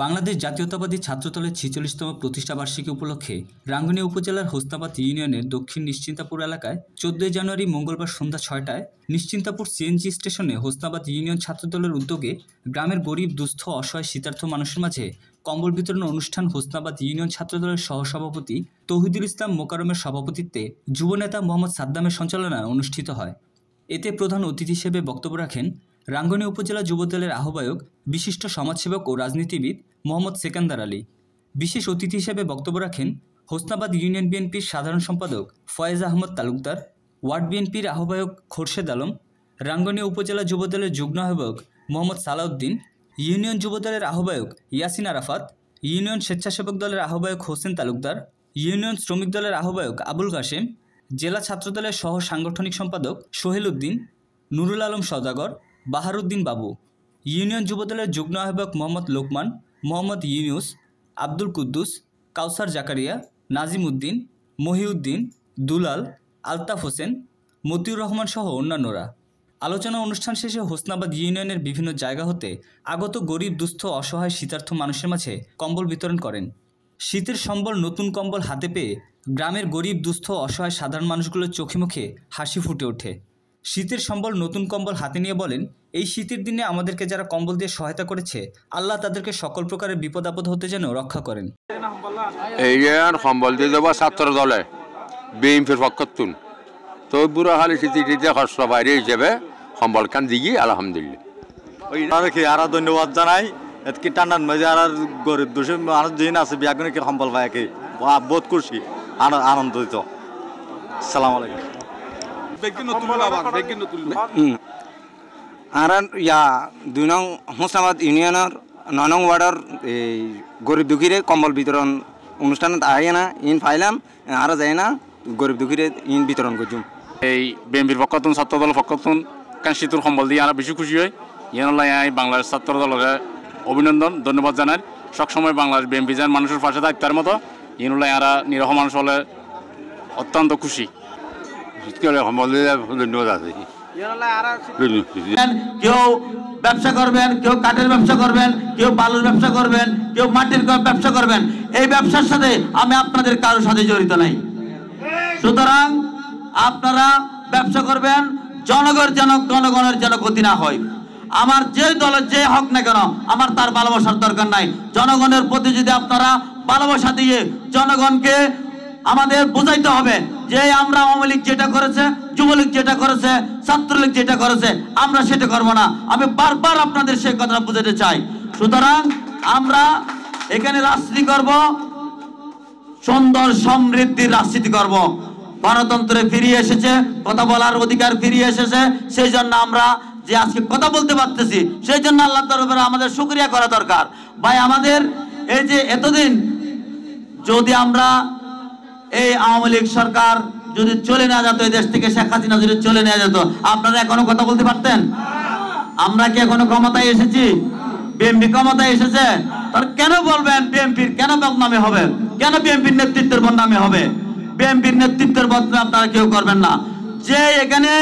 বাংলাদেশ জাতীয়তাবাদী ছাত্রদলের ৪৬তম প্রতিষ্ঠাবার্ষিকী উপলক্ষে রাঙ্গুনিয়া উপজেলার হোসনাবাদ ইউনিয়নের দক্ষিণ নিশ্চিন্তাপুর এলাকায় ১৪ জানুয়ারি মঙ্গলবার সন্ধ্যা ৬টায় নিশ্চিন্তাপুর সিএনজি স্টেশনে হোসনাবাদ ইউনিয়ন ছাত্রদলের উদ্যোগে গ্রামের গরিব দুস্থ অসহায় শীতার্থ মানুষের মাঝে কম্বল বিতরণ অনুষ্ঠান হোসনাবাদ ইউনিয়ন ছাত্রদলের সহসভাপতি তৌহিদুল ইসলাম মোকাররমের সভাপতিত্বে যুবনেতা মোহাম্মদ সাদ্দামের সঞ্চালনায় অনুষ্ঠিত হয়। এতে প্রধান অতিথি হিসেবে বক্তব্য রাখেন রাঙ্গুনিয়া উপজেলা যুবদলের আহ্বায়ক বিশিষ্ট সমাজসেবক ও রাজনীতিবিদ মোহাম্মদ সেকান্দার আলী। বিশেষ অতিথি হিসেবে বক্তব্য রাখেন হোসনাবাদ ইউনিয়ন বিএনপির সাধারণ সম্পাদক ফয়েজ আহমদ তালুকদার, ওয়ার্ড বিএনপির আহ্বায়ক খোরশেদ আলম, রাঙ্গুনিয়া উপজেলা যুবদলের যুগ্ম আহ্বায়ক মোহাম্মদ সালাউদ্দিন, ইউনিয়ন যুবদলের আহ্বায়ক ইয়াসিন আরাফাত, ইউনিয়ন স্বেচ্ছাসেবক দলের আহ্বায়ক হোসেন তালুকদার, ইউনিয়ন শ্রমিক দলের আহ্বায়ক আবুল কাশেম, জেলা ছাত্রদলের সহ সাংগঠনিক সম্পাদক সোহেল উদ্দিন, নুরুল আলম সওদাগর, বাহারুদ্দিন বাবু, ইউনিয়ন যুবদলের যুগ্ম আহ্বায়ক মোহাম্মদ লোকমান, মোহাম্মদ ইউনুস, আব্দুল কুদ্দুস, কাউসার জাকারিয়া, নাজিম উদ্দিন, মহিউদ্দিন, দুলাল, আলতাফ হোসেন, মতিউর রহমান সহ অন্যান্যরা। আলোচনা অনুষ্ঠান শেষে হোসনাবাদ ইউনিয়নের বিভিন্ন জায়গা হতে আগত গরিব দুস্থ অসহায় শীতার্থ মানুষের মাঝে কম্বল বিতরণ করেন। শীতের সম্বল নতুন কম্বল হাতে পেয়ে গ্রামের গরিব দুস্থ অসহায় সাধারণ মানুষগুলোর চোখে মুখে হাসি ফুটে ওঠে। শীতের সম্বল নতুন কম্বল হাতে নিয়ে বলেন, এই শীতের দিনে আমাদেরকে যারা কম্বল দিয়ে সহায়তা করেছে, আল্লাহ তাদেরকে সকল প্রকারের বিপদ আপদ হতে যেন রক্ষা করেন। এই কম্বল দিয়ে দেবো ছাত্র দলে বিএনপির পক্ষতুন তো বুড়া খালি শীতে কষ্ট বাইরে হিসেবে কম্বল খান দিই আলহামদুলিল্লাহ। আরো ধন্যবাদ জানাই এতকি টান্ডান মাঝে আর গরিব দোষী মানুষ যেন আছে বিয়াগুনে কি কম্বল পায় কি বোধ করছি আনন্দিত। আসসালামু আলাইকুম। আর ইয়া ২ নং হোসনাবাদ ইউনিয়নের ৯ নং ওয়ার্ডের এই গরিব দুঃখীরে কম্বল বিতরণ অনুষ্ঠানত আয় না ইন ফাইলাম আর যায় না গরিব দুঃখীরে ইন বিতরণ করছুম। এই বিএনপির পক্ষতুন ছাত্রদল পক্ষতুন কারণ শীতুর কম্বল দিয়ে আমরা বেশি খুশি হই। ইয়ানল্লাহ বাংলাদেশ ছাত্রদলের অভিনন্দন ধন্যবাদ জানাই। সবসময় বাংলাদেশ বিএনপি যেন মানুষের পাশে থাকে তার মতো ইয়ানুল্লাহ এরা নিরহ মানুষ হলে অত্যন্ত খুশি। ধন্যবাদ আছে। কেউ ব্যবসা করবেন, কেউ কাঠের ব্যবসা করবেন, কেউ বালুর ব্যবসা করবেন, কেউ মাটির ব্যবসা করবেন। এই ব্যবসার সাথে আমি আপনাদের কারোর সাথে জড়িত নাই। সুতরাং আপনারা ব্যবসা করবেন, জনগণের যেন ক্ষতি না হয়। আমার যে দলের যে হক না কেন আমার তার ভালোবাসার দরকার নাই। জনগণের প্রতি যদি আপনারা ভালোবাসা দিয়ে জনগণকে আমাদের বোঝাইতে হবে যে আমরা আওয়ামী লীগ যেটা করেছে, যুবলীগ যেটা করেছে, ছাত্রলীগ যেটা করেছে আমরা সেটা করবো না। আমি বারবার আপনাদের সেই কথা বুঝাতে চাই। সুতরাং আমরা এখানে রাজনীতি করব, সুন্দর সমৃদ্ধির রাজনীতি করব। গণতন্ত্রে ফিরিয়ে এসেছে, কথা বলার অধিকার ফিরিয়ে এসেছে। সেই জন্য আমরা যে আজকে কথা বলতে পারতেছি সেই জন্য আল্লাহর দরবারে আমাদের শুকরিয়া করা দরকার। ভাই আমাদের এই যে এতদিন যদি আমরা এই আওয়ামী লীগ সরকার যদি চলে না যেত, এই দেশ থেকে শেখ হাসিনা যদি চলে না যেত, আপনারা এখনো কথা বলতে পারতেন? আমরা কি এখনো ক্ষমতায় এসেছি? বিএনপি ক্ষমতায় এসেছে, তার কেন বলবেন বিএনপির কেন বদনামে হবে? কেন বিএনপির নেতৃত্বের বদনামে হবে? বিএনপির নেতৃত্বের বদনাম আপনারা কেউ করবেন না। যে এখানে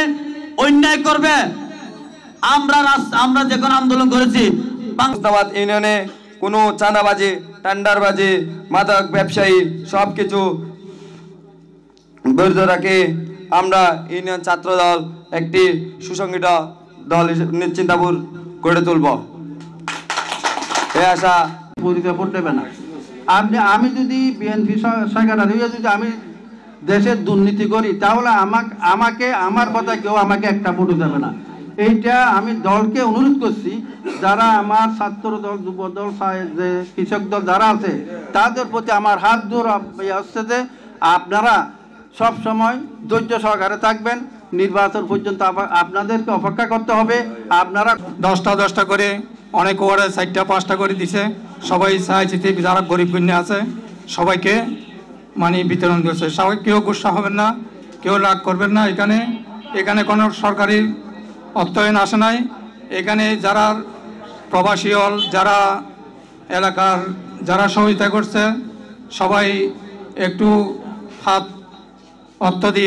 অন্যায় করবে, আমরা যখন আন্দোলন করেছি হোসনাবাদ ইউনিয়নে কোনো চাঁদাবাজি, টেন্ডারবাজি, মাদক ব্যবসায়ী সব কিছু বৈধ রাখে আমরা ইউনিয়ন ছাত্রদল একটি সুসংগঠিত দল নিশ্চিন্তাপুর গড়ে তুলব। এই আশা পরিচয় দেবে না। আমি যদি বিএনপি সেক্রেটারি হয়ে যদি আমি দেশের দুর্নীতি করি তাহলে আমাকে আমার কথা কেউ আমাকে একটা ভোটও দেবে না। এইটা আমি দলকে অনুরোধ করছি, যারা আমার ছাত্র দল, যুব দল, যে কৃষক দল যারা আছে তাদের প্রতি আমার হাত জোর হচ্ছে যে আপনারা সব সময় ধৈর্য সহকারে থাকবেন। নির্বাচন পর্যন্ত আপনাদেরকে অপেক্ষা করতে হবে। আপনারা 10টা করে অনেক ওয়ার্ডে 4টা 5টা করে দিছে। সবাই চাইছে যারা গরিব গুণে আছে সবাইকে বিতরণ দিয়েছে। সবাই কেউ গুসা হবেন না, কেউ রাগ করবেন না। এখানে কোনো সরকারি অর্থায়ন আসে নাই। এখানে যারা প্রবাসী হল, যারা এলাকার যারা সহযোগিতা করছে সবাই একটু হাত অর্থ দিয়ে